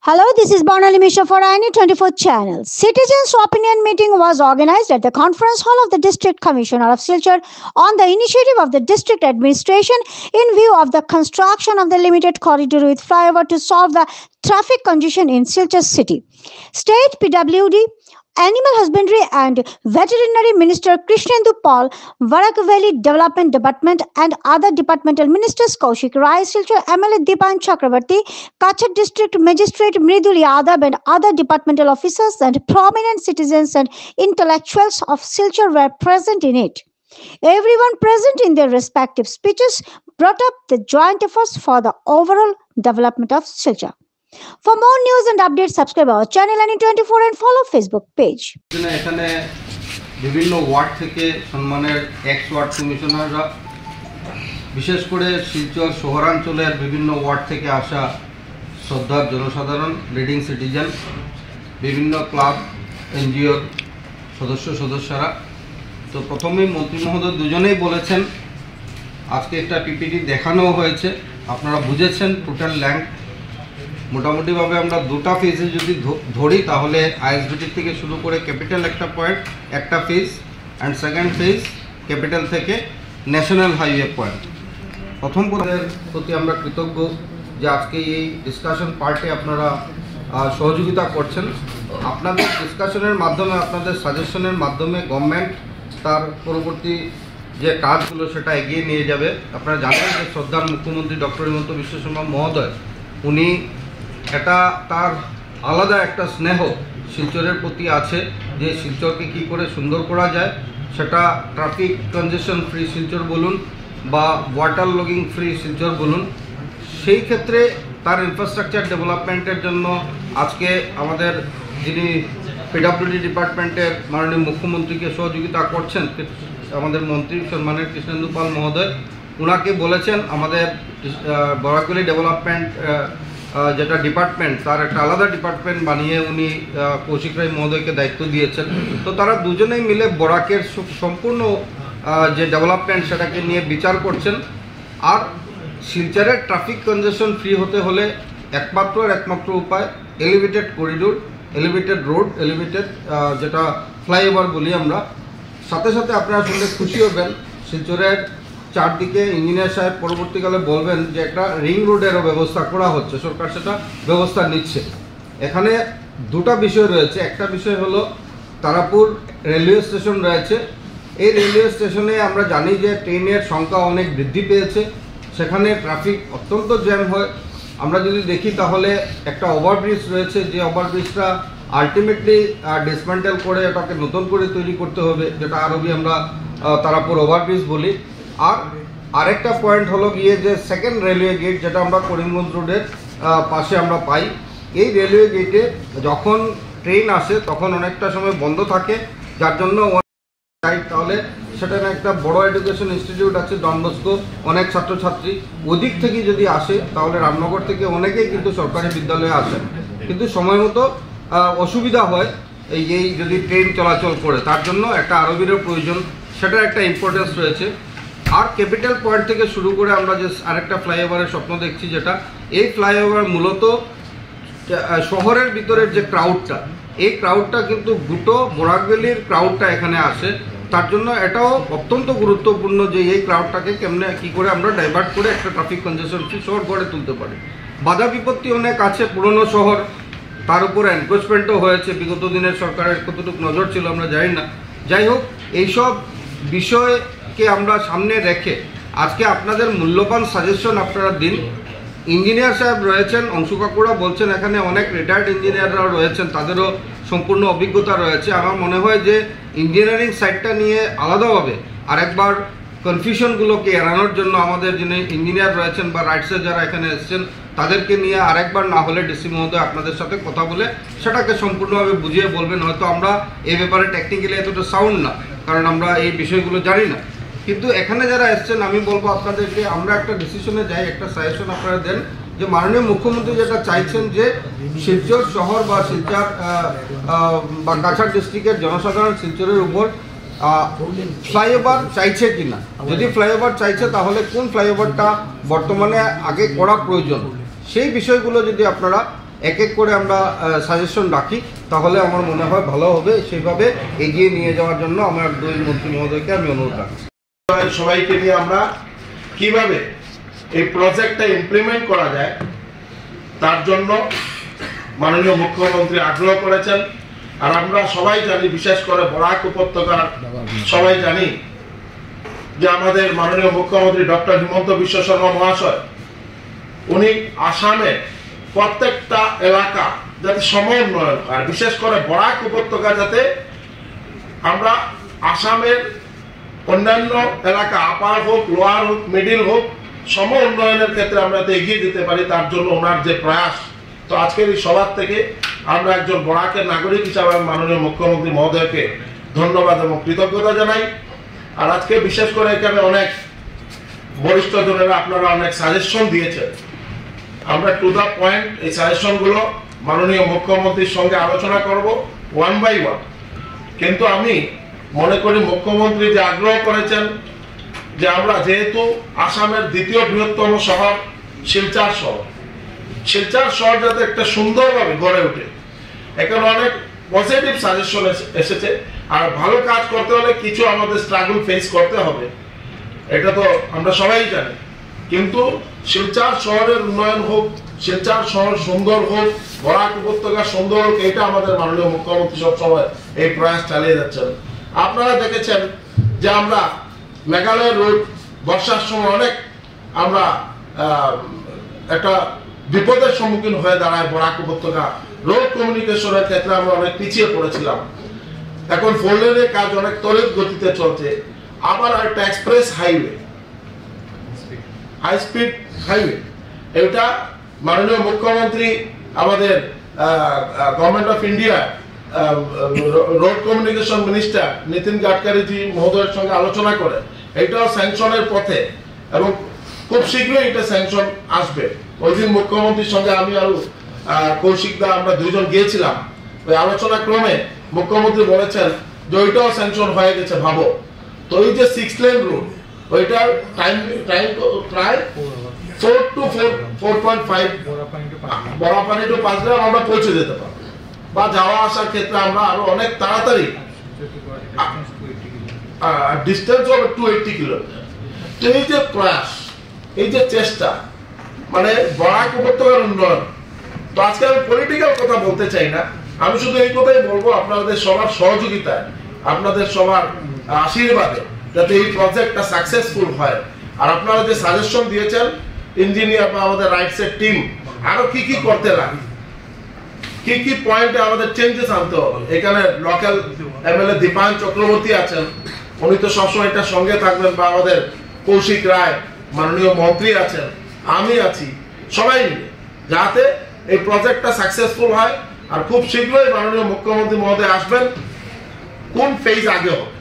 Hello, this is Bonali Misha for INI24 channel. Citizens' opinion meeting was organized at the conference hall of the District Commissioner of Silchar on the initiative of the district administration in view of the construction of the limited corridor with flyover to solve the traffic congestion in Silchar city. State PWD, Animal Husbandry and Veterinary Minister Krishnendu Paul, Varakaveli Development Department and other departmental ministers Kaushik Rai, Silchar MLA Dipan Chakrabarti, Kachar District Magistrate Mridul Yadav and other departmental officers and prominent citizens and intellectuals of Silchar were present in it. Everyone present in their respective speeches brought up the joint efforts for the overall development of Silchar. For more news and updates, subscribe our channel INI24 and follow Facebook page. এখানে বিভিন্ন word থেকে সম্মানের x word কমিশনাররা বিশেষ করে শিলচর শহরাঞ্চলের বিভিন্ন word থেকে আসা শ্রদ্ধার জনসাধারণ, লিডিং সিটিজেন, বিভিন্ন ক্লাব, এনজিওর সদস্যরা। তো প্রথমেই মন্ত্রী মহোদয় দুজনেই বলেছেন, আজকে একটা পিপিটি দেখানো হয়েছে, আপনারা বুঝেছেন টোটাল ল্যান্ড মোটামুটিভাবে আমরা দুটা ফেজে যদি ধরি তাহলে আইএসবিটি থেকে শুরু করে ক্যাপিটাল একটা পয়েন্ট একটা phase and second phase capital থেকে ন্যাশনাল হাইওয়ে পয়েন্ট। প্রথম প্রতি আমরা কৃতজ্ঞ যে আজকে এই ডিসকাশন পার্টে আপনারা সহযোগিতা করছেন। আপনাদের ডিসকাশনের মাধ্যমে, আপনাদের সাজেশনের মাধ্যমে গভর্নমেন্ট তার পরবর্তী যে কাজগুলো সেটা এগিয়ে নিয়ে যাবে। আপনারা জানেন যে শ্রদ্ধার মুখ্যমন্ত্রী ডক্টর হিমন্ত বিশ্ব শর্মা মহোদয় উনি এটা তার আলাদা একটা স্নেহ শিলচরের প্রতি আছে যে শিলচরকে কী করে সুন্দর করা যায়, সেটা ট্রাফিক কনজেশন ফ্রি শিলচর বলুন বা ওয়াটার লগিং ফ্রি শিলচর বলুন, সেই ক্ষেত্রে তার ইনফ্রাস্ট্রাকচার ডেভেলপমেন্টের জন্য আজকে আমাদের যিনি পিডব্লিউডি ডিপার্টমেন্টের মাননীয় মুখ্যমন্ত্রীকে সহযোগিতা করছেন আমাদের মন্ত্রী সম্মানের কৃষ্ণেন্দু পাল মহোদয়, ওনাকে বলেছেন আমাদের বরাকভ্যালি ডেভেলপমেন্ট যেটা ডিপার্টমেন্ট তার একটা আলাদা ডিপার্টমেন্ট বানিয়ে উনি কৌশিক রায় মহোদয়কে দায়িত্ব দিয়েছেন। তো তারা দুজনেই মিলে বরাকের সম্পূর্ণ যে ডেভেলপমেন্ট সেটাকে নিয়ে বিচার করছেন। আর শিলচরের ট্রাফিক কনজেশন ফ্রি হতে হলে একমাত্র উপায় elevated corridor, elevated road, elevated যেটা ফ্লাইওভার বলি আমরা। সাথে সাথে আপনারা শুনলে খুশি হবেন, শিলচরের চারদিকে ইঞ্জিনিয়ার সাহেব পরবর্তীকালে বলবেন যে একটা রিং রোডেরও ব্যবস্থা করা হচ্ছে, সরকার সেটা ব্যবস্থা নিচ্ছে। এখানে দুটা বিষয় রয়েছে, একটা বিষয় হলো তারাপুর রেলওয়ে স্টেশন রয়েছে। এই রেলওয়ে স্টেশনে আমরা জানি যে ট্রেনের সংখ্যা অনেক বৃদ্ধি পেয়েছে, সেখানে ট্রাফিক অত্যন্ত জ্যাম হয়। আমরা যদি দেখি তাহলে একটা ওভারব্রিজ রয়েছে, যে ওভারব্রিজটা আলটিমেটলি ডিসমেন্টেল করে এটাকে নতুন করে তৈরি করতে হবে, যেটা আরবি আমরা তারাপুর ওভারব্রিজ বলি। আর আরেকটা পয়েন্ট হলো গিয়ে যে সেকেন্ড রেলওয়ে গেট, যেটা আমরা করিমগঞ্জ রোডের পাশে আমরা পাই। এই রেলওয়ে গেটে যখন ট্রেন আসে তখন অনেকটা সময় বন্ধ থাকে, যার জন্য তাহলে সেখানে একটা বড় এডুকেশন ইনস্টিটিউট আছে ডন বস্কো, অনেক ছাত্রছাত্রী ওদিক থেকে যদি আসে তাহলে রামনগর থেকে অনেকেই কিন্তু সরকারি বিদ্যালয়ে আসেন, কিন্তু সময় মতো অসুবিধা হয় এই যদি ট্রেন চলাচল করে, তার জন্য একটা আরবিরও প্রয়োজন, সেটার একটা ইম্পর্টেন্স রয়েছে। আর ক্যাপিটাল পয়েন্ট থেকে শুরু করে আমরা যে আরেকটা ফ্লাইওভারের স্বপ্ন দেখছি, যেটা এই ফ্লাইওভার মূলত শহরের ভিতরের যে ক্রাউডটা, এই ক্রাউডটা কিন্তু দুটো বরাকভ্যালির ক্রাউডটা এখানে আসে, তার জন্য এটাও অত্যন্ত গুরুত্বপূর্ণ যে এই ক্রাউডটাকে কেমনে কী করে আমরা ডাইভার্ট করে একটা ট্রাফিক কনজেশন ফ্রি শহর গড়ে তুলতে পারি। বাধা বিপত্তি অনেক আছে, পুরনো শহর, তার উপর এনক্রোচমেন্টও হয়েছে, বিগত দিনের সরকারের কতটুকু নজর ছিল আমরা জানি না। যাই হোক, এইসব বিষয়কে আমরা সামনে রেখে আজকে আপনাদের মূল্যবান সাজেশন আপনারা দিন। ইঞ্জিনিয়ার সাহেব রয়েছেন, অংশু কাকুরা বলছেন, এখানে অনেক রিটায়ার্ড ইঞ্জিনিয়াররাও রয়েছেন, তাদেরও সম্পূর্ণ অভিজ্ঞতা রয়েছে। আমার মনে হয় যে ইঞ্জিনিয়ারিং সাইডটা নিয়ে আলাদাভাবে আরেকবার কনফিউশনগুলোকে এড়ানোর জন্য আমাদের যিনি ইঞ্জিনিয়ার রয়েছেন বা রাইটসে যারা এখানে এসেছেন তাদেরকে নিয়ে আরেকবার না হলে ডিসি মহোদয় আপনাদের সাথে কথা বলে সেটাকে সম্পূর্ণভাবে বুঝিয়ে বলবেন। হয়তো আমরা এই ব্যাপারে টেকনিক্যালি এতটা সাউন্ড না, কারণ আমরা এই বিষয়গুলো জানি না, কিন্তু এখানে যারা এসছেন আমি বলবো আপনাদেরকে আমরা একটা ডিসিশনে যাই, একটা সাজেশন আপনারা দেন যে মাননীয় মুখ্যমন্ত্রী যেটা চাইছেন যে শিলচর শহর বা শিলচর বা কাছাড় ডিস্ট্রিক্টের জনসাধারণ শিলচরের উপর ফ্লাইওভার চাইছে কিনা, যদি ফ্লাইওভার চাইছে তাহলে কোন ফ্লাইওভারটা বর্তমানে আগে করা প্রয়োজন, সেই বিষয়গুলো যদি আপনারা এক এক করে আমরা সাজেশন রাখি, তাহলে আমার মনে হয় ভালো হবে। সেইভাবে এগিয়ে নিয়ে যাওয়ার জন্য আমার দুই মন্ত্রী মহোদয়কে আমি অনুরোধ রাখছি। সবাইকে নিয়ে আমরা কিভাবে এই প্রজেক্টটা ইমপ্লিমেন্ট করা যায় তার জন্য মাননীয় মুখ্যমন্ত্রী আগ্রহ করেছেন। আর আমরা সবাই জানি, বিশেষ করে বরাক উপত্যকার সবাই জানি যে আমাদের মাননীয় মুখ্যমন্ত্রী ডক্টর হিমন্ত বিশ্ব শর্মা মহাশয় উনি আসামের প্রত্যেকটা এলাকা যাতে সমন্বয়ন হয়, বিশেষ করে বরাক উপত্যকা যাতে আমরা আসামের অন্যান্য এলাকা আপার হোক, লোয়ার হোক, মিডিল হোক, সম উন্নয়নের ক্ষেত্রে আমরা এগিয়ে যেতে পারি, তার জন্য ওনার যে প্রয়াস। তো আজকের এই সভা থেকে আমরা একজন বরাকের নাগরিক হিসাবে মাননীয় মুখ্যমন্ত্রী মহোদয়কে ধন্যবাদ এবং কৃতজ্ঞতা জানাই। আর আজকে বিশেষ করে এখানে অনেক বরিষ্ঠ জনেরা আপনারা অনেক সাজেশন দিয়েছেন। আমরা টু দা পয়েন্ট এই সাজেশন গুলো মাননীয় মুখ্যমন্ত্রীর সঙ্গে আলোচনা করব ওয়ান বাই ওয়ান। কিন্তু আমি মনে করি মুখ্যমন্ত্রী যে আগ্রহ করেছেন যে আমরা যেহেতু আসামের দ্বিতীয় বৃহত্তম শহর শিলচর শহর যাতে একটা সুন্দরভাবে গড়ে ওঠে, এখানে অনেক পজিটিভ সাজেশন এসেছে। আর ভালো কাজ করতে হলে কিছু আমাদের স্ট্রাগল ফেস করতে হবে, এটা তো আমরা সবাই জানি। কিন্তু শিলচর শহরের উন্নয়ন হোক, শিলচর শহর সুন্দর হোক, বরাক উপত্যকা সুন্দর হোক, এটা আমাদের মাননীয় মুখ্যমন্ত্রী সবসময় এই প্রয়াস চালিয়ে যাচ্ছেন। আপনারা দেখেছেন যে আমরা মেঘালয় রোড বর্ষার সময় অনেক আমরা একটা বিপদের সম্মুখীন হয়ে দাঁড়ায়। বরাক উপত্যকা রোড কমিউনিকেশনের ক্ষেত্রে আমরা অনেক পিছিয়ে পড়েছিলাম। এখন 4 লেনের কাজ অনেক তড়িৎ গতিতে চলছে। আবার একটা express highway, high speed highway, এটা মাননীয় মুখ্যমন্ত্রী আমাদের government of India road communication minister Nitin গাডকারিজি মহোদয়ের সঙ্গে আলোচনা করে এটাও স্যাংশনের পথে এবং খুব শীঘ্রই এটা স্যাংশন আসবে। ওই দিন মুখ্যমন্ত্রীর সঙ্গে আমি আর কৌশিক দা আমরা দুইজন গিয়েছিলাম। ওই আলোচনা ক্রমে মুখ্যমন্ত্রী বলেছেন যে ওইটাও স্যাংশন হয়ে গেছে। ভাবো তো, এই যে 6 লেন রোড, ওইটার টাইম প্রায় 4 to 4.5 বড়াপানি টু পাঁচলে আমরা পৌঁছে যেতে পারবো, বা যাওয়া আসার ক্ষেত্রে আমরা আরো অনেক তাড়াতাড়ি ডিস্টেন্স হবে 280 কিলোমিটার। তো এই যে প্রয়াস, এই যে চেষ্টা, মানে বরাক উপত্যকার উন্নয়ন। তো আজকে আমি পলিটিক্যাল কথা বলতে চাই না, আমি শুধু এই কথাই বলবো আপনাদের সবার সহযোগিতায়, আপনাদের সবার আশীর্বাদে যাতে এই প্রজেক্টটা সাকসেসফুল হয়। আর আপনারা যে সাজেশন দিয়েছেন ইঞ্জিনিয়ার বা আমাদের রাইটসের টিম, আরো কি কি করতে লাগে, কি কি পয়েন্টে আমাদের চেঞ্জেস আনতে হবে। এখানে লোকাল এমএলএ দীপায়ন চক্রবর্তী আছেন, উনি তো সবসময় এটা সঙ্গে থাকবেন, বা আমাদের কৌশিক রায় মাননীয় মন্ত্রী আছেন, আমি আছি, সবাই মিলে যাতে এই প্রজেক্টটা সাকসেসফুল হয়। আর খুব শীঘ্রই মাননীয় মুখ্যমন্ত্রী মহোদয় আসবেন, কোন ফেজ আগে হবে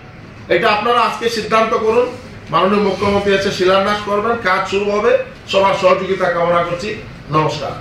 এটা আপনারা আজকে সিদ্ধান্ত করুন। মাননীয় মুখ্যমন্ত্রী এসে শিলান্যাস করবেন, কাজ শুরু হবে। সবার সহযোগিতা কামনা করছি। নমস্কার।